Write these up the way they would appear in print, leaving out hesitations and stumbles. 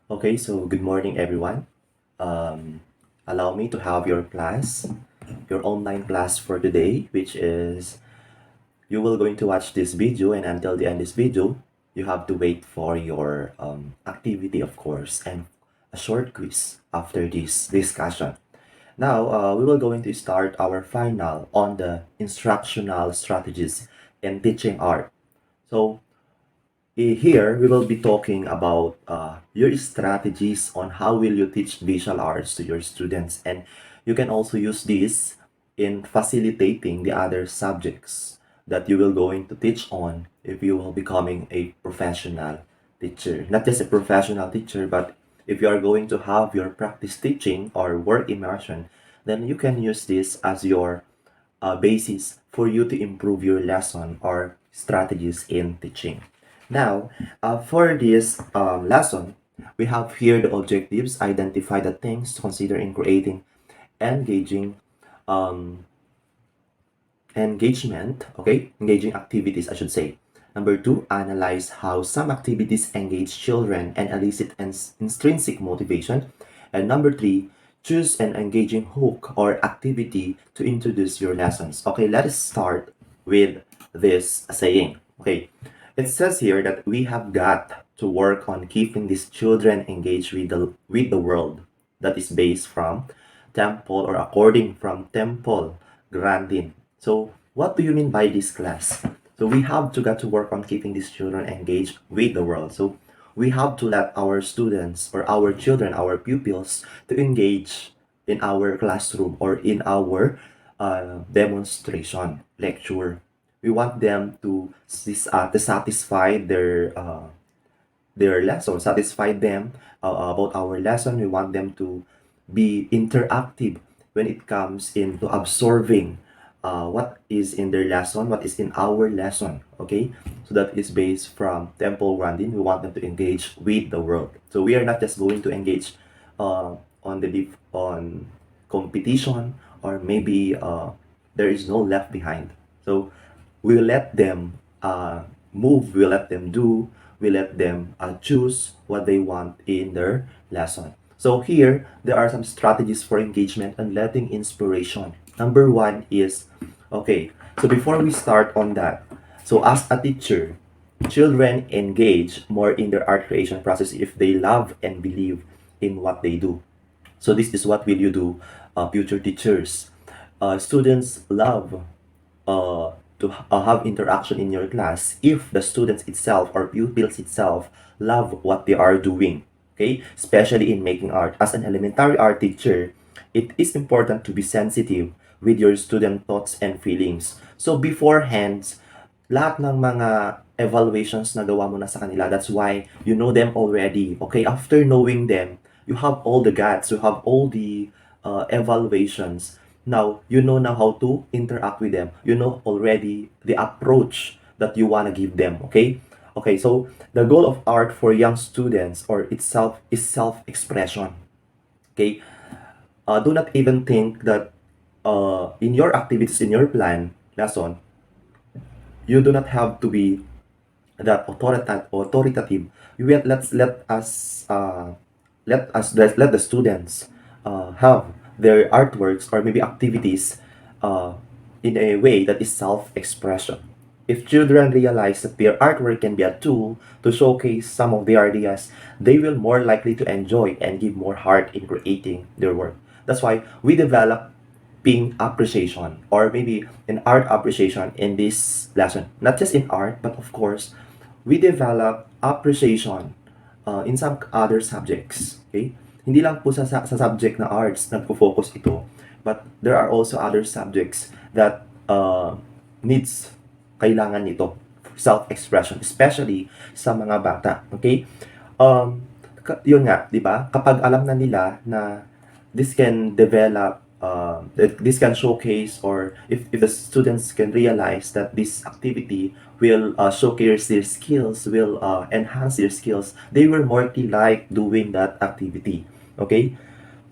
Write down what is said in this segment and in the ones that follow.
Okay, so good morning, everyone. Um, Allow me to have your class, your online class for today, which is you will going to watch this video, and until the end of this video, you have to wait for your activity, of course, and a short quiz after this discussion. Now, we will going to start our final on the instructional strategies in teaching art. So, here, we will be talking about your strategies on how will you teach visual arts to your students, and you can also use this in facilitating the other subjects that you will going to teach on if you will becoming a professional teacher. Not just a professional teacher, but if you are going to have your practice teaching or work immersion, then you can use this as your basis for you to improve your lesson or strategies in teaching. Now, for this lesson, we have here the objectives, identify the things to consider in creating engaging um, engaging activities, I should say. Number two, analyze how some activities engage children and elicit intrinsic motivation. And number three, choose an engaging hook or activity to introduce your lessons. Okay, let us start with this saying. Okay, it says here that we have got to work on keeping these children engaged with the world. That is based from Temple or according from Temple Grandin. So what do you mean by this class? So we have to got to work on keeping these children engaged with the world. So we have to let our students or our children, our pupils, to engage in our classroom or in our demonstration lecture. We want them to satisfy their lesson, satisfy them about our lesson. We want them to be interactive when it comes into absorbing what is in their lesson, what is in our lesson. Okay, so that is based from Temple Grandin. We want them to engage with the world. So we are not just going to engage on competition, or maybe there is no left behind. So we let them move, we let them do, we let them choose what they want in their lesson. So here, there are some strategies for engagement and letting inspiration. Number one is, okay, so before we start on that, so as a teacher, children engage more in their art creation process if they love and believe in what they do. So this is what will you do, future teachers. Students love to have interaction in your class if the students itself or pupils itself love what they are doing. Okay, especially in making art. As an elementary art teacher, it is important to be sensitive with your student thoughts and feelings. So beforehand, lahat ng mga evaluations na gawa mo na sa kanila, that's why you know them already. Okay, after knowing them, you have all the guts, you have all the evaluations. Now, you know now how to interact with them. You know already the approach that you want to give them, okay? Okay, so the goal of art for young students or itself is self-expression. Okay? Do not even think that in your activities, in your plan, lesson, you do not have to be that authoritative. Let the students have their artworks or maybe activities uh, in a way that is self-expression. If children realize that their artwork can be a tool to showcase some of their ideas, they will more likely to enjoy and give more heart in creating their work. That's why we develop being appreciation or maybe an art appreciation in this lesson. Not just in art, but of course, we develop appreciation in some other subjects. Okay? Hindi lang po sa subject na arts nagpo-focus ito, but there are also other subjects that needs kailangan nito self-expression, especially sa mga bata. Okay? Yun nga, di ba? Kapag alam na nila na this can develop that this can showcase, or if the students can realize that this activity will showcase their skills, will enhance their skills, they will more like doing that activity. Okay,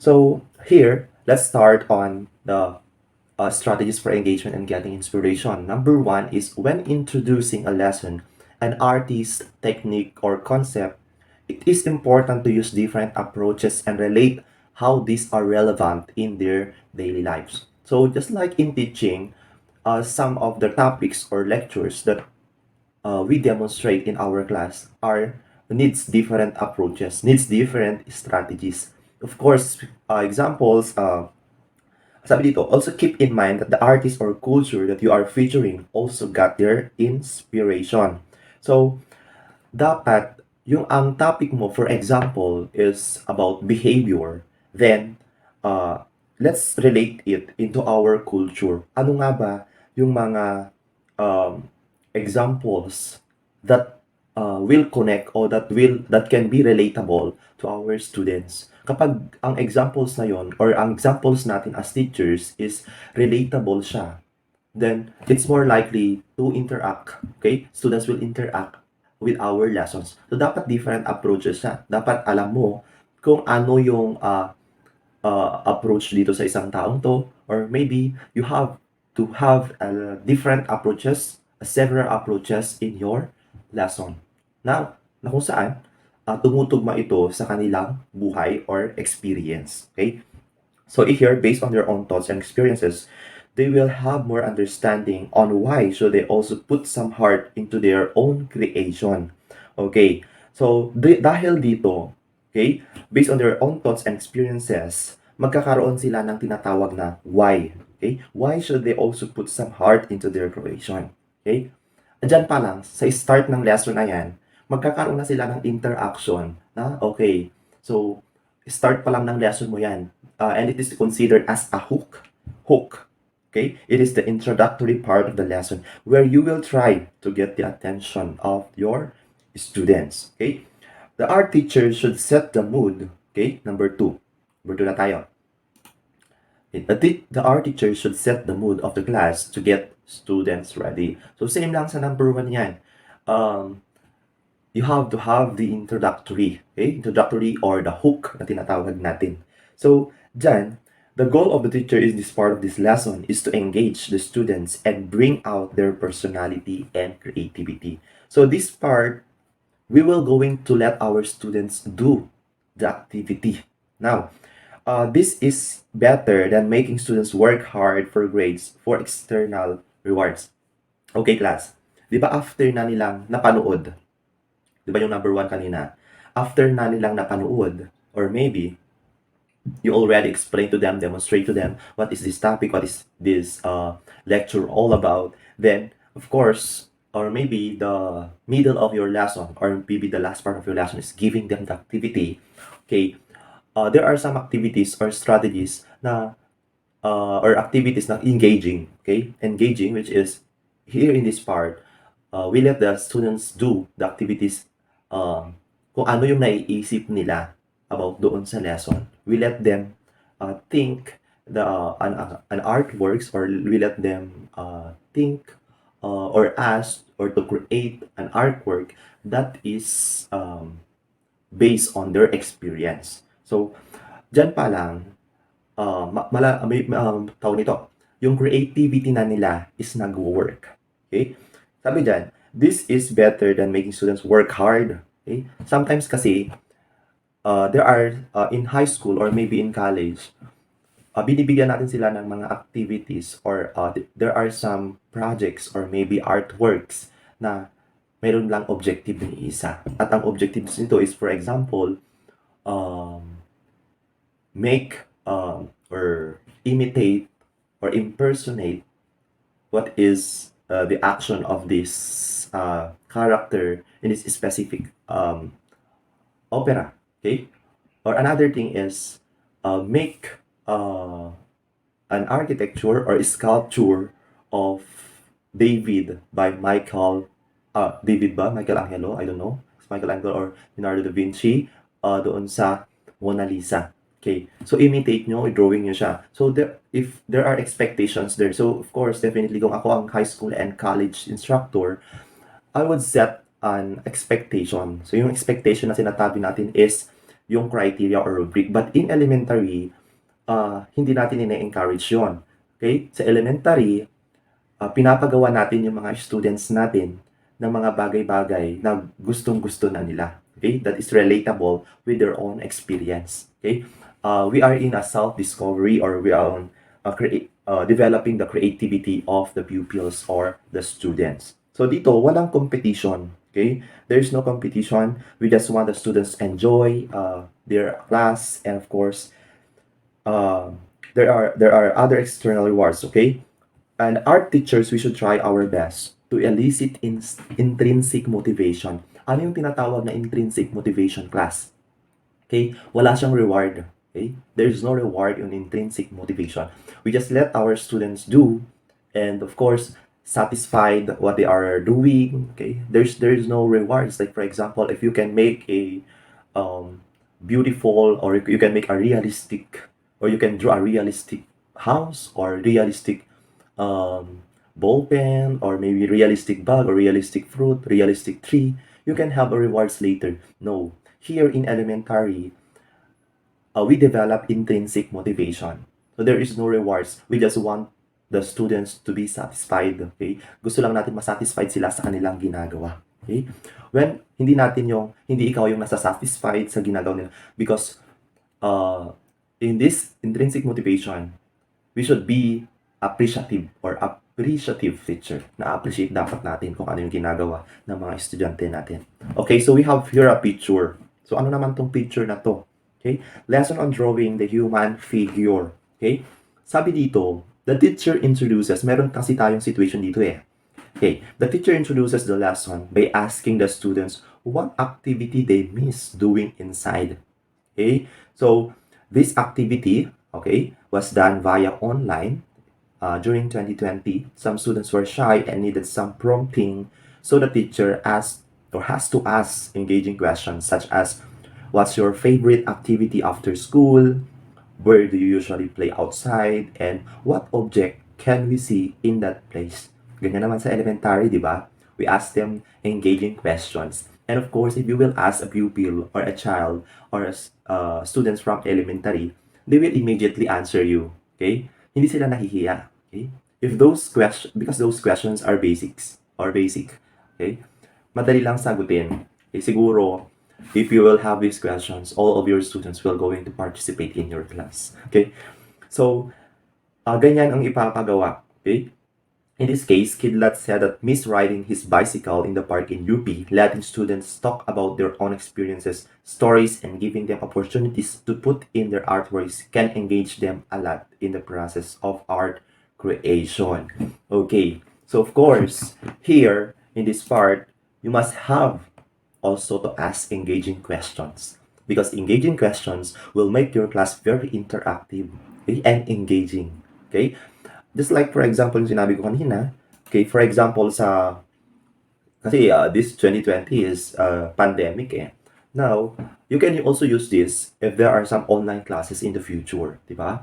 so here let's start on the strategies for engagement and getting inspiration. Number one is when introducing a lesson, an artist, technique, or concept it is important to use different approaches and relate how these are relevant in their daily lives. So just like in teaching, some of the topics or lectures that we demonstrate in our class are needs different approaches, needs different strategies. Of course, examples, sabi dito, also keep in mind that the artist or culture that you are featuring also got their inspiration. So, dapat yung ang topic mo, for example, is about behavior, then let's relate it into our culture. Ano nga ba yung mga um, examples that will connect or that can be relatable to our students. Kapag ang examples na yon or ang examples natin as teachers is relatable siya, then it's more likely to interact. Okay? Students will interact with our lessons. So, dapat different approaches siya. Dapat alam mo kung ano yung approach dito sa isang taong to, or maybe you have to have different approaches, several approaches in your lesson. Na kung saan tumutugma ito sa kanilang buhay or experience. Okay? So here, based on their own thoughts and experiences, they will have more understanding on why should they also put some heart into their own creation. Okay, so dahil dito, okay, based on their own thoughts and experiences, magkakaroon sila ng tinatawag na why. Okay, why should they also put some heart into their creation? Okay, diyan pa lang, sa start ng lesson na yan, magkakaroon na sila ng interaction na, okay, so, start pa lang ng lesson mo yan. And it is considered as a hook. Hook. Okay? It is the introductory part of the lesson where you will try to get the attention of your students. Okay? The art teacher should set the mood. Okay? Number 2. Number 2 na tayo. The art teacher should set the mood of the class to get students ready. So, same lang sa number 1 yan. You have to have the introductory, okay? Introductory or the hook na tinatawag natin. So, dyan, the goal of the teacher in this part of this lesson is to engage the students and bring out their personality and creativity. So, this part, we will going to let our students do the activity. Now, this is better than making students work hard for grades for external rewards. Okay, class. Di ba after na nilang napanood, di ba yung number 1 kanina? After na nilang napanood, or maybe, you already explain to them, demonstrate to them, what is this topic, what is this lecture all about, then, of course, or maybe the middle of your lesson, or maybe the last part of your lesson is giving them the activity. Okay, there are some activities or strategies na or activities na engaging, okay? Engaging, which is here in this part, we let the students do the activities kung ano yung naiisip nila about doon sa lesson. We let them think an artworks, or we let them think or ask or to create an artwork that is based on their experience. So, dyan pa lang, tawag nito, yung creativity na nila is nag-work. Okay? Sabi dyan, this is better than making students work hard. Okay? Sometimes kasi, there are, in high school or maybe in college, binibigyan natin sila ng mga activities or there are some projects or maybe artworks na mayroon lang objective ni isa. At ang objectives nito is, for example, make or imitate or impersonate what is the action of this character in this specific opera. Okay? Or another thing is make an architecture or sculpture of David by David ba? Michelangelo? I don't know. It's Michelangelo or Leonardo da Vinci doon sa Mona Lisa. Okay. So, imitate nyo, i-drawing nyo siya. So, if there are expectations there, so of course, definitely kung ako ang high school and college instructor, I would set an expectation. So, yung expectation na sinasabi natin is yung criteria or rubric. But in elementary, hindi natin ina-encourage yun. Okay? Sa elementary, pinapagawa natin yung mga students natin ng mga bagay-bagay na gustong-gusto na nila. okay, that is relatable with their own experience. Okay, we are in a self-discovery, or we are on developing the creativity of the pupils or the students. So dito, walang competition. Okay, there's no competition. We just want the students enjoy their class, and of course, uh, there are other external rewards. Okay, and art teachers, we should try our best to elicit intrinsic motivation. Ano yung tinatawag na intrinsic motivation, class? Okay? Wala siyang reward. Okay? There is no reward on intrinsic motivation. We just let our students do, and of course, satisfied what they are doing. Okay? There is no rewards. Like for example, if you can make a um, beautiful, or you can make a realistic, or you can draw a realistic house, or realistic um, ball pen, or maybe realistic bag, or realistic fruit, realistic tree, you can have a rewards later. No. Here in elementary, we develop intrinsic motivation. So there is no rewards. We just want the students to be satisfied. Okay? Gusto lang natin masatisfied sila sa kanilang ginagawa. Okay? When hindi ikaw yung nasa-satisfied sa ginagawa nila. Because in this intrinsic motivation, we should be appreciative teacher. Na-appreciate dapat natin kung ano yung ginagawa ng mga estudyante natin. Okay, so we have here a picture. So ano naman tong picture na to? Okay, lesson on drawing the human figure. Okay, sabi dito, the teacher introduces, meron kasi tayong situation dito eh. Okay, the teacher introduces the lesson by asking the students what activity they miss doing inside. Okay, so this activity, okay, was done via online during 2020. Some students were shy and needed some prompting, so the teacher asked, or has to ask, engaging questions such as, what's your favorite activity after school? Where do you usually play outside? And what object can we see in that place? Ganyan naman sa elementary, di ba? We ask them engaging questions. And of course, if you will ask a pupil or a child or students from elementary, they will immediately answer you. Okay? Hindi sila nahihiya. Okay? If those questions, because those questions are basic. Okay? Madali lang sagutin. Okay? Siguro, if you will have these questions, all of your students will going to participate in your class. Okay? So, ganyan ang ipapagawa. Okay? In this case, Kidlat said that Miss riding his bicycle in the park in UP, letting students talk about their own experiences, stories, and giving them opportunities to put in their artworks can engage them a lot in the process of art creation. Okay, so of course, here in this part, you must have also to ask engaging questions, because engaging questions will make your class very interactive, okay, and engaging. Okay? Just like for example, yung sinabi ko kanina, okay, for example kasi this 2020 is pandemic eh. Now, you can also use this if there are some online classes in the future, di ba?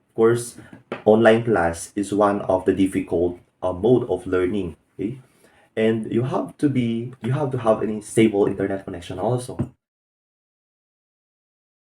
Of course, online class is one of the difficult mode of learning, okay? And you have to have any stable internet connection also.